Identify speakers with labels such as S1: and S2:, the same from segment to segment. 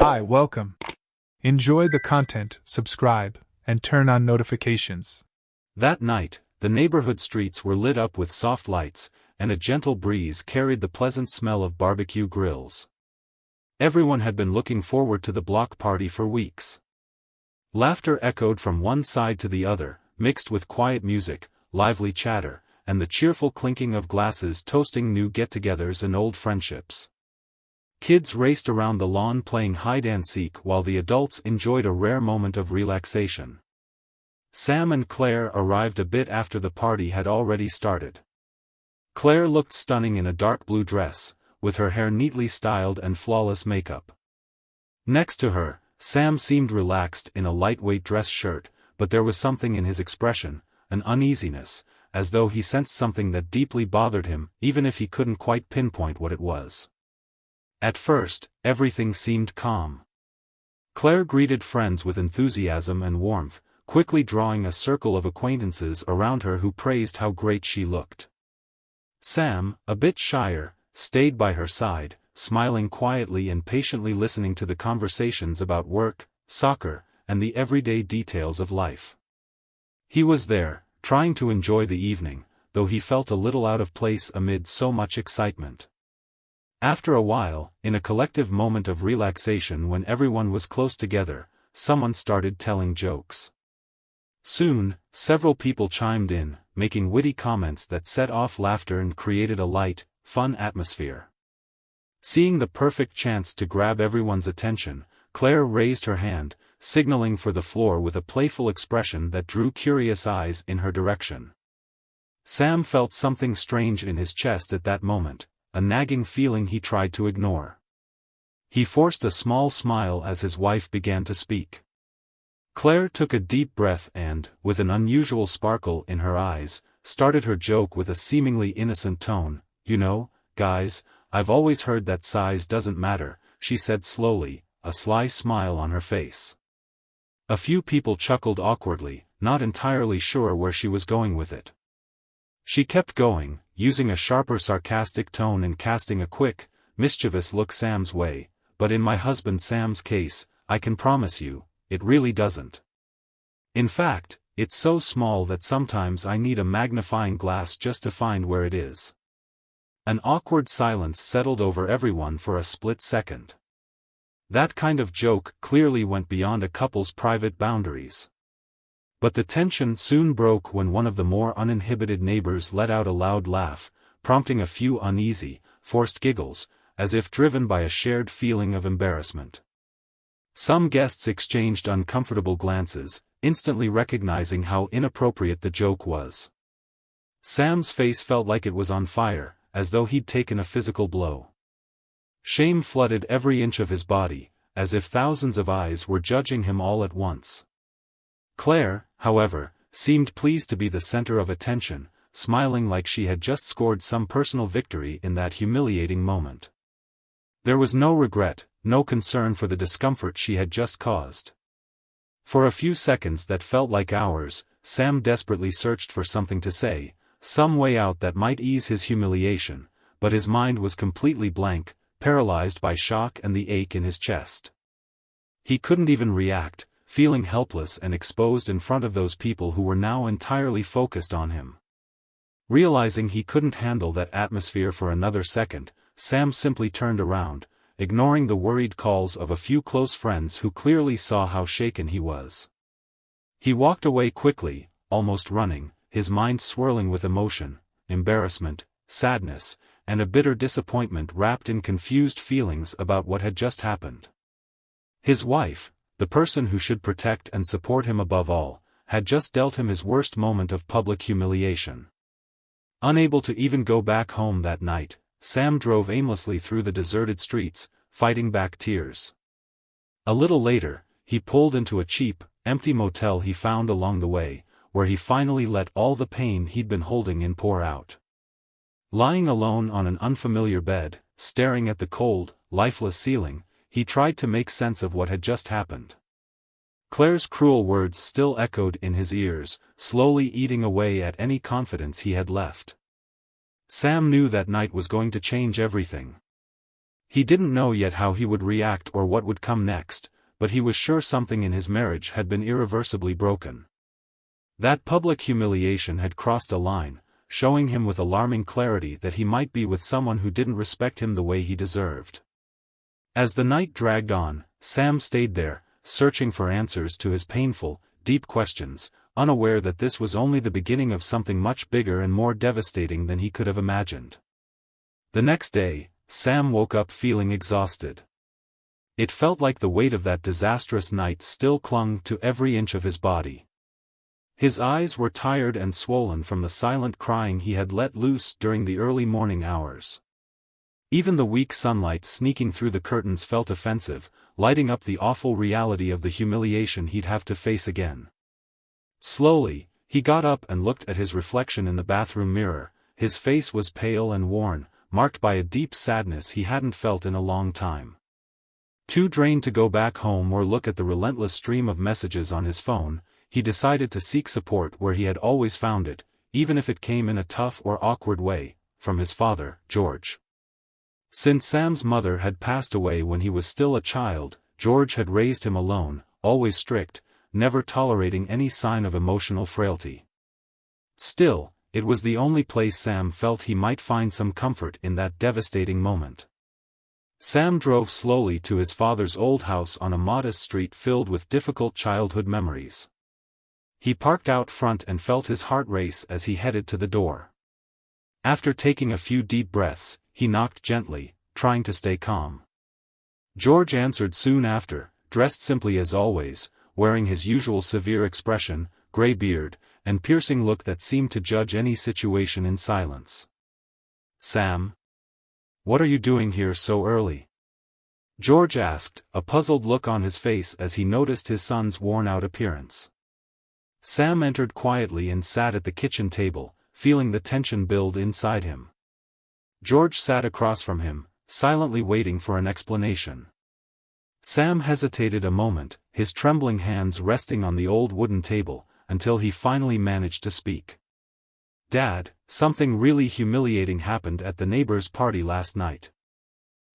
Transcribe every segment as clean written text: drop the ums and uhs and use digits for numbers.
S1: Hi, welcome. Enjoy the content, subscribe, and turn on notifications.
S2: That night, the neighborhood streets were lit up with soft lights, and a gentle breeze carried the pleasant smell of barbecue grills. Everyone had been looking forward to the block party for weeks. Laughter echoed from one side to the other, mixed with quiet music, lively chatter, and the cheerful clinking of glasses toasting new get-togethers and old friendships. Kids raced around the lawn playing hide-and-seek while the adults enjoyed a rare moment of relaxation. Sam and Claire arrived a bit after the party had already started. Claire looked stunning in a dark blue dress, with her hair neatly styled and flawless makeup. Next to her, Sam seemed relaxed in a lightweight dress shirt, but there was something in his expression, an uneasiness, as though he sensed something that deeply bothered him, even if he couldn't quite pinpoint what it was. At first, everything seemed calm. Claire greeted friends with enthusiasm and warmth, quickly drawing a circle of acquaintances around her who praised how great she looked. Sam, a bit shyer, stayed by her side, smiling quietly and patiently listening to the conversations about work, soccer, and the everyday details of life. He was there, trying to enjoy the evening, though he felt a little out of place amid so much excitement. After a while, in a collective moment of relaxation when everyone was close together, someone started telling jokes. Soon, several people chimed in, making witty comments that set off laughter and created a light, fun atmosphere. Seeing the perfect chance to grab everyone's attention, Claire raised her hand, signaling for the floor with a playful expression that drew curious eyes in her direction. Sam felt something strange in his chest at that moment, a nagging feeling he tried to ignore. He forced a small smile as his wife began to speak. Claire took a deep breath and, with an unusual sparkle in her eyes, started her joke with a seemingly innocent tone. "You know, guys, I've always heard that size doesn't matter," she said slowly, a sly smile on her face. A few people chuckled awkwardly, not entirely sure where she was going with it. She kept going, using a sharper sarcastic tone and casting a quick, mischievous look Sam's way, "But in my husband Sam's case, I can promise you, it really doesn't. In fact, it's so small that sometimes I need a magnifying glass just to find where it is." An awkward silence settled over everyone for a split second. That kind of joke clearly went beyond a couple's private boundaries. But the tension soon broke when one of the more uninhibited neighbors let out a loud laugh, prompting a few uneasy, forced giggles, as if driven by a shared feeling of embarrassment. Some guests exchanged uncomfortable glances, instantly recognizing how inappropriate the joke was. Sam's face felt like it was on fire, as though he'd taken a physical blow. Shame flooded every inch of his body, as if thousands of eyes were judging him all at once. Claire, however, seemed pleased to be the center of attention, smiling like she had just scored some personal victory in that humiliating moment. There was no regret, no concern for the discomfort she had just caused. For a few seconds that felt like hours, Sam desperately searched for something to say, some way out that might ease his humiliation, but his mind was completely blank, paralyzed by shock and the ache in his chest. He couldn't even react, feeling helpless and exposed in front of those people who were now entirely focused on him. Realizing he couldn't handle that atmosphere for another second, Sam simply turned around, ignoring the worried calls of a few close friends who clearly saw how shaken he was. He walked away quickly, almost running, his mind swirling with emotion, embarrassment, sadness, and a bitter disappointment wrapped in confused feelings about what had just happened. His wife, the person who should protect and support him above all, had just dealt him his worst moment of public humiliation. Unable to even go back home that night, Sam drove aimlessly through the deserted streets, fighting back tears. A little later, he pulled into a cheap, empty motel he found along the way, where he finally let all the pain he'd been holding in pour out. Lying alone on an unfamiliar bed, staring at the cold, lifeless ceiling, he tried to make sense of what had just happened. Claire's cruel words still echoed in his ears, slowly eating away at any confidence he had left. Sam knew that night was going to change everything. He didn't know yet how he would react or what would come next, but he was sure something in his marriage had been irreversibly broken. That public humiliation had crossed a line, showing him with alarming clarity that he might be with someone who didn't respect him the way he deserved. As the night dragged on, Sam stayed there, searching for answers to his painful, deep questions, unaware that this was only the beginning of something much bigger and more devastating than he could have imagined. The next day, Sam woke up feeling exhausted. It felt like the weight of that disastrous night still clung to every inch of his body. His eyes were tired and swollen from the silent crying he had let loose during the early morning hours. Even the weak sunlight sneaking through the curtains felt offensive, lighting up the awful reality of the humiliation he'd have to face again. Slowly, he got up and looked at his reflection in the bathroom mirror. His face was pale and worn, marked by a deep sadness he hadn't felt in a long time. Too drained to go back home or look at the relentless stream of messages on his phone, he decided to seek support where he had always found it, even if it came in a tough or awkward way, from his father, George. Since Sam's mother had passed away when he was still a child, George had raised him alone, always strict, never tolerating any sign of emotional frailty. Still, it was the only place Sam felt he might find some comfort in that devastating moment. Sam drove slowly to his father's old house on a modest street filled with difficult childhood memories. He parked out front and felt his heart race as he headed to the door. After taking a few deep breaths, he knocked gently, trying to stay calm. George answered soon after, dressed simply as always, wearing his usual severe expression, gray beard, and piercing look that seemed to judge any situation in silence. "Sam? What are you doing here so early?" George asked, a puzzled look on his face as he noticed his son's worn-out appearance. Sam entered quietly and sat at the kitchen table, feeling the tension build inside him. George sat across from him, silently waiting for an explanation. Sam hesitated a moment, his trembling hands resting on the old wooden table, until he finally managed to speak. "Dad, something really humiliating happened at the neighbor's party last night.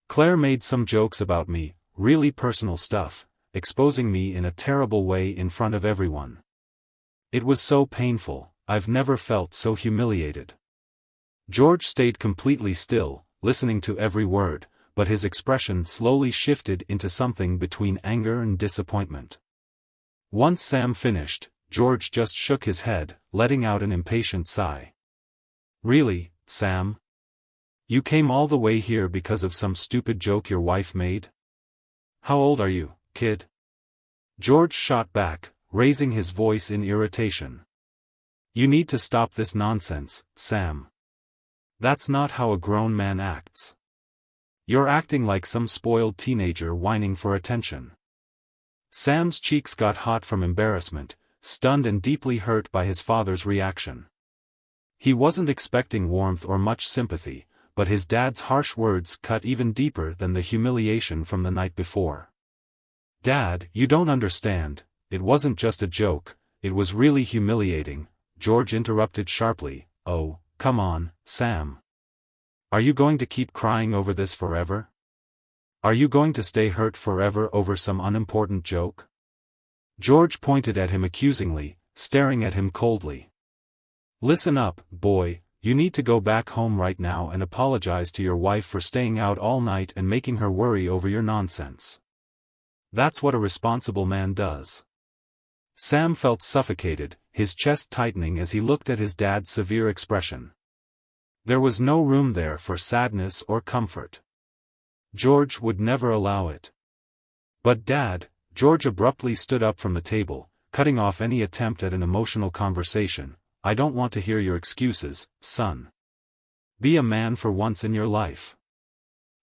S2: Claire made some jokes about me, really personal stuff, exposing me in a terrible way in front of everyone. It was so painful, I've never felt so humiliated." George stayed completely still, listening to every word, but his expression slowly shifted into something between anger and disappointment. Once Sam finished, George just shook his head, letting out an impatient sigh. "Really, Sam? You came all the way here because of some stupid joke your wife made? How old are you, kid?" George shot back, raising his voice in irritation. "You need to stop this nonsense, Sam. That's not how a grown man acts. You're acting like some spoiled teenager whining for attention." Sam's cheeks got hot from embarrassment, stunned and deeply hurt by his father's reaction. He wasn't expecting warmth or much sympathy, but his dad's harsh words cut even deeper than the humiliation from the night before. "Dad, you don't understand, it wasn't just a joke, it was really humiliating," George interrupted sharply. "Oh, come on, Sam. Are you going to keep crying over this forever? Are you going to stay hurt forever over some unimportant joke?" George pointed at him accusingly, staring at him coldly. "Listen up, boy, you need to go back home right now and apologize to your wife for staying out all night and making her worry over your nonsense. That's what a responsible man does." Sam felt suffocated, his chest tightening as he looked at his dad's severe expression. There was no room there for sadness or comfort. George would never allow it. "But Dad," George abruptly stood up from the table, cutting off any attempt at an emotional conversation, "I don't want to hear your excuses, son. Be a man for once in your life.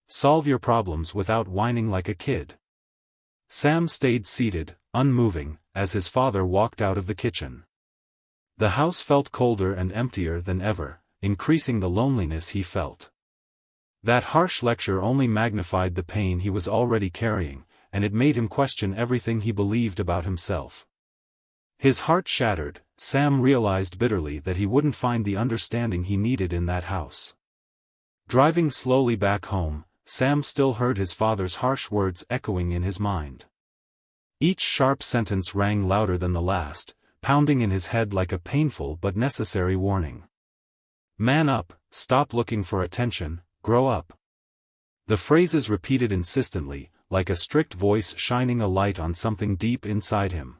S2: Solve your problems without whining like a kid." Sam stayed seated, unmoving, as his father walked out of the kitchen. The house felt colder and emptier than ever, increasing the loneliness he felt. That harsh lecture only magnified the pain he was already carrying, and it made him question everything he believed about himself. His heart shattered, Sam realized bitterly that he wouldn't find the understanding he needed in that house. Driving slowly back home, Sam still heard his father's harsh words echoing in his mind. Each sharp sentence rang louder than the last, pounding in his head like a painful but necessary warning. Man up, stop looking for attention, grow up. The phrases repeated insistently, like a strict voice shining a light on something deep inside him.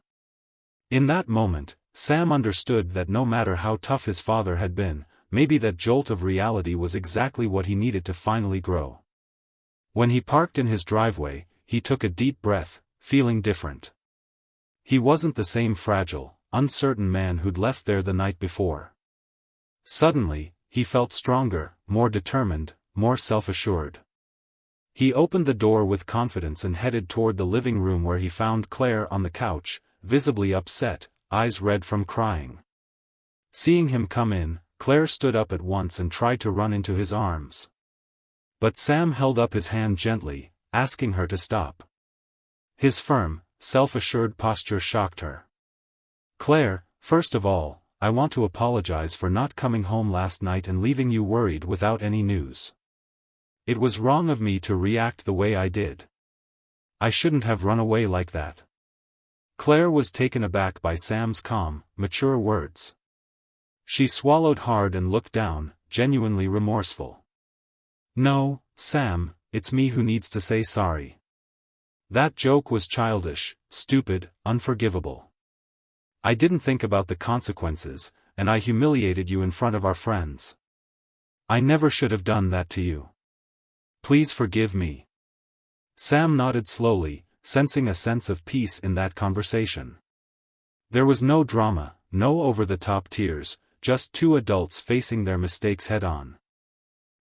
S2: In that moment, Sam understood that no matter how tough his father had been, maybe that jolt of reality was exactly what he needed to finally grow. When he parked in his driveway, he took a deep breath, feeling different. He wasn't the same fragile, uncertain man who'd left there the night before. Suddenly, he felt stronger, more determined, more self-assured. He opened the door with confidence and headed toward the living room where he found Claire on the couch, visibly upset, eyes red from crying. Seeing him come in, Claire stood up at once and tried to run into his arms. But Sam held up his hand gently, asking her to stop. His firm, self-assured posture shocked her. "Claire, first of all, I want to apologize for not coming home last night and leaving you worried without any news. It was wrong of me to react the way I did. I shouldn't have run away like that." Claire was taken aback by Sam's calm, mature words. She swallowed hard and looked down, genuinely remorseful. "No, Sam, it's me who needs to say sorry. That joke was childish, stupid, unforgivable. I didn't think about the consequences, and I humiliated you in front of our friends. I never should have done that to you. Please forgive me." Sam nodded slowly, sensing a sense of peace in that conversation. There was no drama, no over-the-top tears, just two adults facing their mistakes head-on.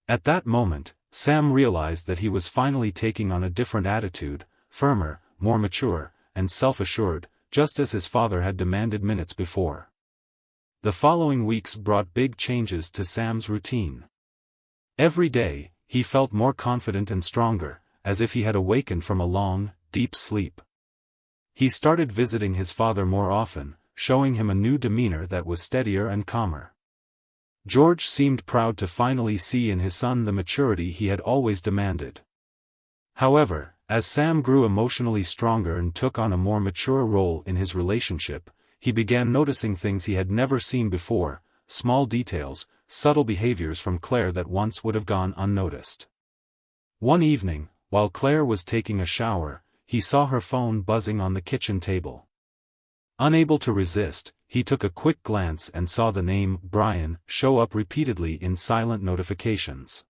S2: At that moment, Sam realized that he was finally taking on a different attitude, firmer, more mature, and self-assured, just as his father had demanded minutes before. The following weeks brought big changes to Sam's routine. Every day, he felt more confident and stronger, as if he had awakened from a long, deep sleep. He started visiting his father more often, showing him a new demeanor that was steadier and calmer. George seemed proud to finally see in his son the maturity he had always demanded. However, as Sam grew emotionally stronger and took on a more mature role in his relationship, he began noticing things he had never seen before, small details, subtle behaviors from Claire that once would have gone unnoticed. One evening, while Claire was taking a shower, he saw her phone buzzing on the kitchen table. Unable to resist, he took a quick glance and saw the name Brian show up repeatedly in silent notifications.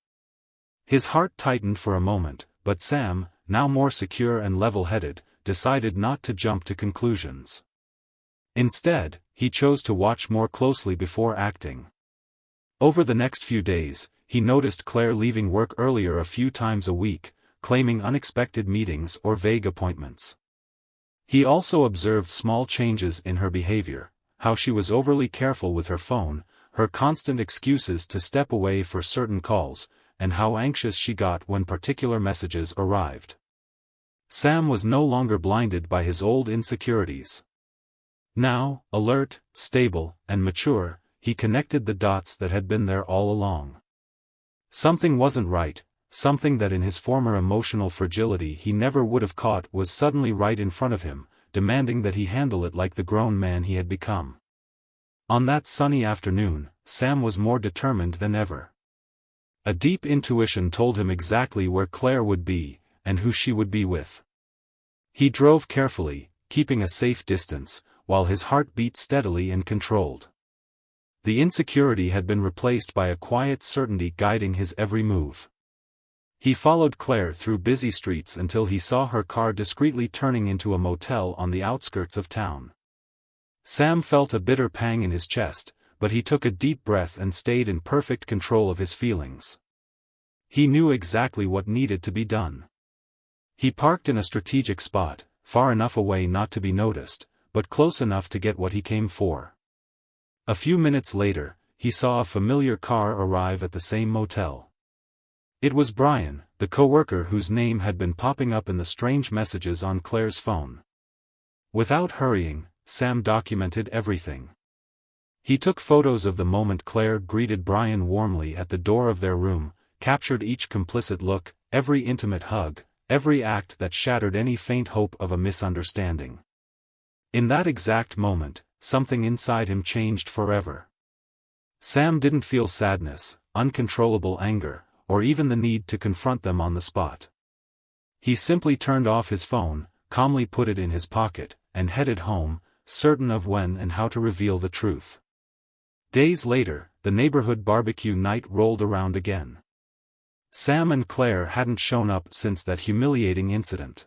S2: His heart tightened for a moment, but Sam, now more secure and level-headed, decided not to jump to conclusions. Instead, he chose to watch more closely before acting. Over the next few days, he noticed Claire leaving work earlier a few times a week, claiming unexpected meetings or vague appointments. He also observed small changes in her behavior, how she was overly careful with her phone, her constant excuses to step away for certain calls, and how anxious she got when particular messages arrived. Sam was no longer blinded by his old insecurities. Now, alert, stable, and mature, he connected the dots that had been there all along. Something wasn't right, something that in his former emotional fragility he never would have caught was suddenly right in front of him, demanding that he handle it like the grown man he had become. On that sunny afternoon, Sam was more determined than ever. A deep intuition told him exactly where Claire would be, and who she would be with. He drove carefully, keeping a safe distance, while his heart beat steadily and controlled. The insecurity had been replaced by a quiet certainty guiding his every move. He followed Claire through busy streets until he saw her car discreetly turning into a motel on the outskirts of town. Sam felt a bitter pang in his chest, but he took a deep breath and stayed in perfect control of his feelings. He knew exactly what needed to be done. He parked in a strategic spot, far enough away not to be noticed, but close enough to get what he came for. A few minutes later, he saw a familiar car arrive at the same motel. It was Brian, the coworker whose name had been popping up in the strange messages on Claire's phone. Without hurrying, Sam documented everything. He took photos of the moment Claire greeted Brian warmly at the door of their room, captured each complicit look, every intimate hug, every act that shattered any faint hope of a misunderstanding. In that exact moment, something inside him changed forever. Sam didn't feel sadness, uncontrollable anger, or even the need to confront them on the spot. He simply turned off his phone, calmly put it in his pocket, and headed home, certain of when and how to reveal the truth. Days later, the neighborhood barbecue night rolled around again. Sam and Claire hadn't shown up since that humiliating incident.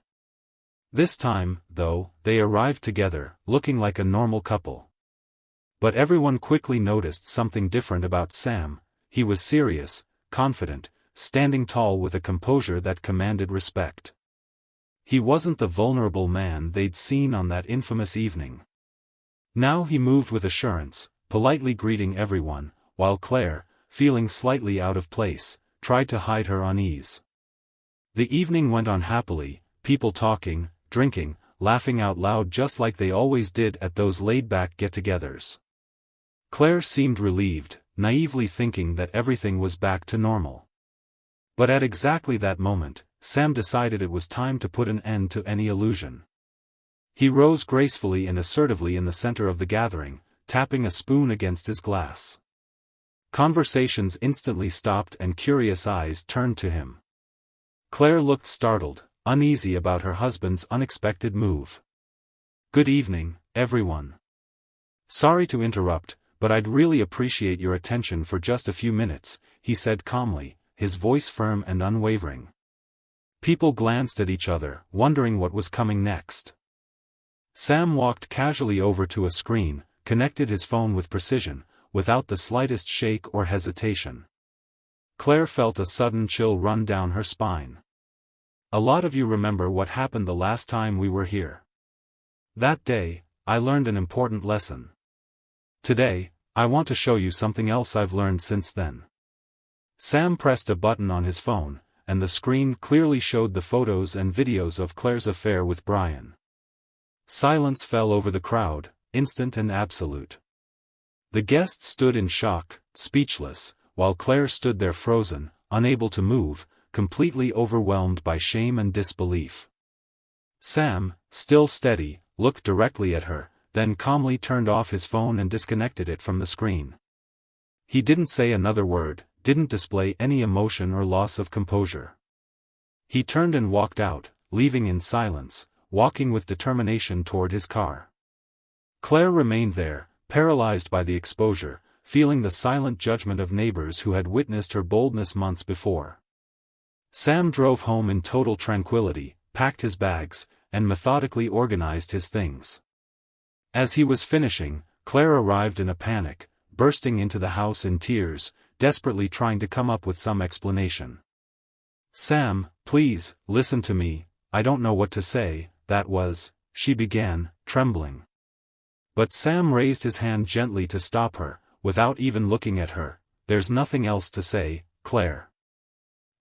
S2: This time, though, they arrived together, looking like a normal couple. But everyone quickly noticed something different about Sam. He was serious, confident, standing tall with a composure that commanded respect. He wasn't the vulnerable man they'd seen on that infamous evening. Now he moved with assurance, politely greeting everyone, while Claire, feeling slightly out of place, tried to hide her unease. The evening went on happily, people talking, drinking, laughing out loud just like they always did at those laid-back get-togethers. Claire seemed relieved, naively thinking that everything was back to normal. But at exactly that moment, Sam decided it was time to put an end to any illusion. He rose gracefully and assertively in the center of the gathering, tapping a spoon against his glass. Conversations instantly stopped and curious eyes turned to him. Claire looked startled, uneasy about her husband's unexpected move. "Good evening, everyone. Sorry to interrupt, but I'd really appreciate your attention for just a few minutes," he said calmly, his voice firm and unwavering. People glanced at each other, wondering what was coming next. Sam walked casually over to a screen, connected his phone with precision, without the slightest shake or hesitation. Claire felt a sudden chill run down her spine. "A lot of you remember what happened the last time we were here. That day, I learned an important lesson. Today, I want to show you something else I've learned since then." Sam pressed a button on his phone, and the screen clearly showed the photos and videos of Claire's affair with Brian. Silence fell over the crowd, instant and absolute. The guests stood in shock, speechless, while Claire stood there frozen, unable to move, completely overwhelmed by shame and disbelief. Sam, still steady, looked directly at her, then calmly turned off his phone and disconnected it from the screen. He didn't say another word, didn't display any emotion or loss of composure. He turned and walked out, leaving in silence, walking with determination toward his car. Claire remained there, paralyzed by the exposure, feeling the silent judgment of neighbors who had witnessed her boldness months before. Sam drove home in total tranquility, packed his bags, and methodically organized his things. As he was finishing, Claire arrived in a panic, bursting into the house in tears, desperately trying to come up with some explanation. "Sam, please, listen to me, I don't know what to say," she began, trembling. But Sam raised his hand gently to stop her, without even looking at her. "There's nothing else to say, Claire.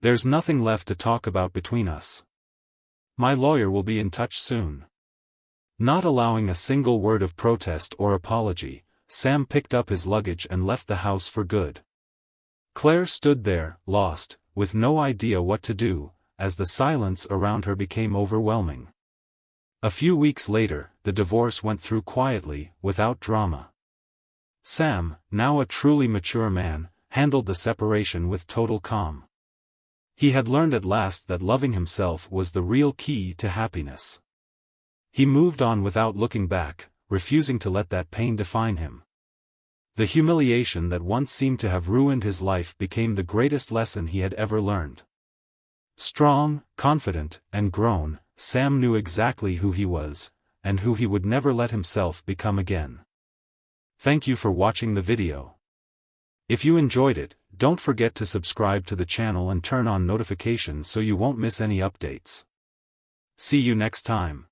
S2: There's nothing left to talk about between us. My lawyer will be in touch soon." Not allowing a single word of protest or apology, Sam picked up his luggage and left the house for good. Claire stood there, lost, with no idea what to do, as the silence around her became overwhelming. A few weeks later, the divorce went through quietly, without drama. Sam, now a truly mature man, handled the separation with total calm. He had learned at last that loving himself was the real key to happiness. He moved on without looking back, refusing to let that pain define him. The humiliation that once seemed to have ruined his life became the greatest lesson he had ever learned. Strong, confident, and grown, Sam knew exactly who he was, and who he would never let himself become again. Thank you for watching the video. If you enjoyed it, don't forget to subscribe to the channel and turn on notifications so you won't miss any updates. See you next time.